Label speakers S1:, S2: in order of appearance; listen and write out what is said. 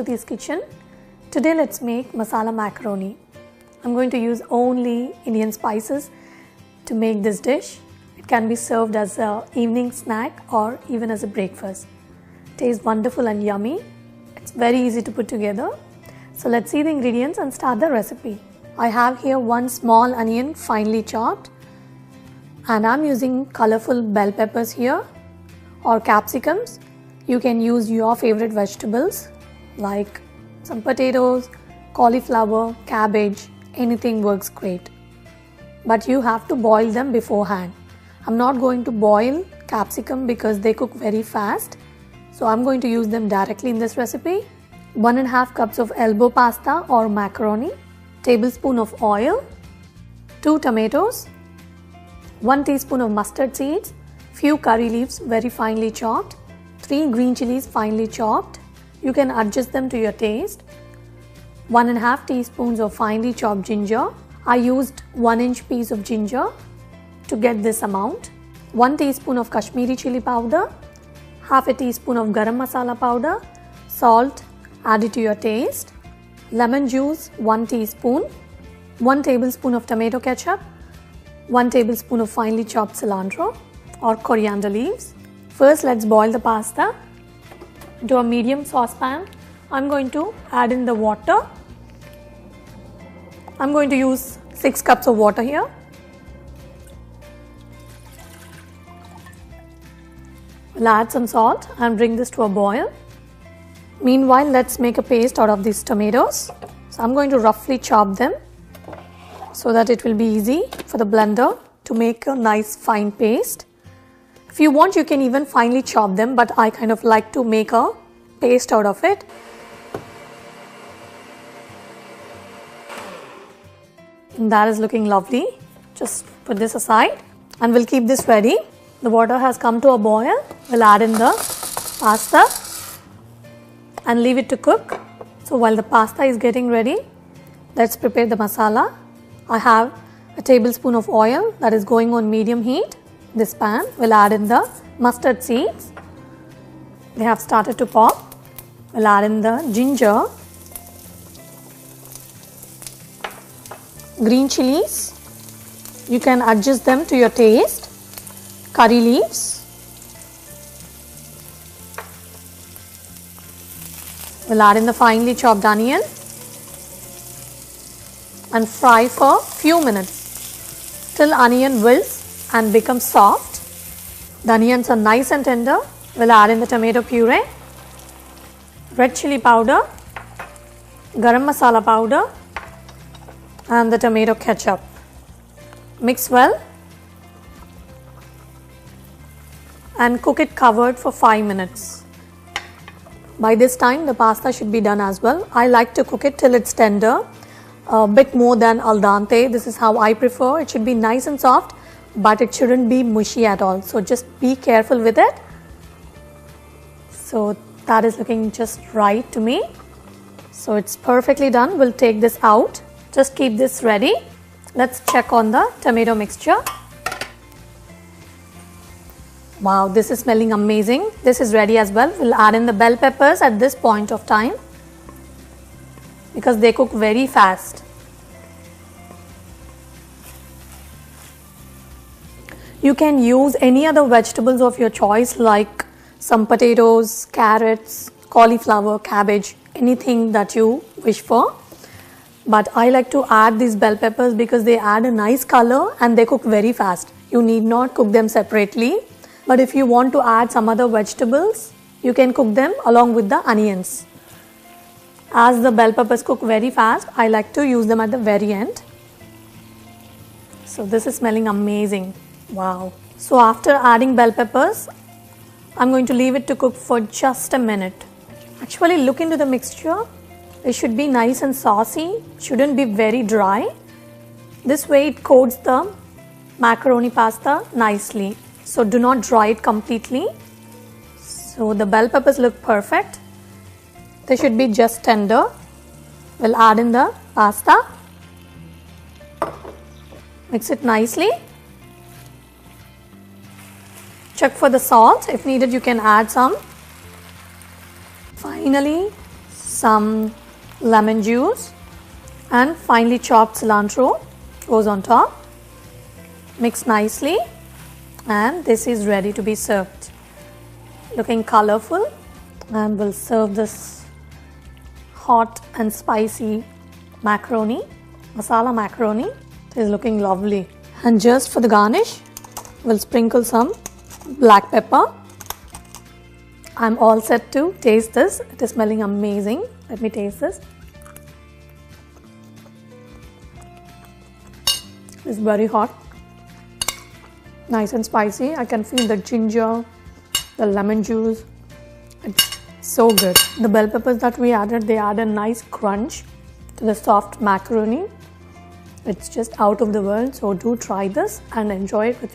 S1: Sruti's kitchen. Today let's make masala macaroni. I'm going to use only Indian spices to make this dish. It can be served as an evening snack or even as a breakfast. Tastes wonderful and yummy. It's very easy to put together. So let's see the ingredients and start the recipe. I have here one small onion finely chopped, and I'm using colorful bell peppers here or capsicums. You can use your favorite vegetables like some potatoes, cauliflower, cabbage, anything works great. But you have to boil them beforehand. I'm not going to boil capsicum because they cook very fast. So I'm going to use them directly in this recipe. 1.5 cups of elbow pasta or macaroni, tablespoon of oil, 2 tomatoes, 1 teaspoon of mustard seeds, few curry leaves very finely chopped, 3 green chilies finely chopped. You can adjust them to your taste. 1.5 teaspoons of finely chopped ginger. I used 1-inch piece of ginger to get this amount. 1 teaspoon of Kashmiri chili powder, half a teaspoon of garam masala powder, salt added to your taste, lemon juice 1 teaspoon, 1 tablespoon of tomato ketchup, 1 tablespoon of finely chopped cilantro or coriander leaves. First, let's boil the pasta. Into a medium saucepan, I'm going to add in the water. I'm going to use 6 cups of water here. We'll add some salt and bring this to a boil. Meanwhile, let's make a paste out of these tomatoes. So I'm going to roughly chop them so that it will be easy for the blender to make a nice fine paste. If you want, you can even finely chop them, but I kind of like to make a paste out of it. And that is looking lovely. Just put this aside and we'll keep this ready. The water has come to a boil. We'll add in the pasta and leave it to cook. So while the pasta is getting ready, let's prepare the masala. I have a tablespoon of oil that is going on medium heat. This pan will add in the mustard seeds. They have started to pop. We'll add in the ginger, green chilies. You can adjust them to your taste. Curry leaves. We'll add in the finely chopped onion and fry for few minutes till onion wilts and become soft. The onions are nice and tender. We'll add in the tomato puree, red chili powder, garam masala powder and the tomato ketchup. Mix well and cook it covered for 5 minutes. By this time the pasta should be done as well. I like to cook it till it's tender, a bit more than al dente. This is how I prefer. It should be nice and soft, but it shouldn't be mushy at all. So just be careful with it. So that is looking just right to me. So it's perfectly done. We'll take this out. Just keep this ready. Let's check on the tomato mixture. Wow, this is smelling amazing. This is ready as well. We'll add in the bell peppers at this point of time because they cook very fast. You can use any other vegetables of your choice like some potatoes, carrots, cauliflower, cabbage, anything that you wish for. But I like to add these bell peppers because they add a nice color and they cook very fast. You need not cook them separately. But if you want to add some other vegetables, you can cook them along with the onions. As the bell peppers cook very fast, I like to use them at the very end. So this is smelling amazing. Wow. So after adding bell peppers, I'm going to leave it to cook for just a minute. Actually, look into the mixture. It should be nice and saucy. Shouldn't be very dry. This way it coats the macaroni pasta nicely. So do not dry it completely. So the bell peppers look perfect. They should be just tender. We'll add in the pasta. Mix it nicely. Check for the salt. If needed, you can add some. Finally, some lemon juice and finely chopped cilantro goes on top. Mix nicely and this is ready to be served. Looking colorful, and we'll serve this hot and spicy macaroni, masala macaroni. It is looking lovely. And just for the garnish, we'll sprinkle some black pepper. I'm all set to taste this. It is smelling amazing. Let me taste this. It's very hot, nice and spicy. I can feel the ginger, the lemon juice. It's so good. The bell peppers that we added, they add a nice crunch to the soft macaroni. It's just out of the world. So do try this and enjoy it with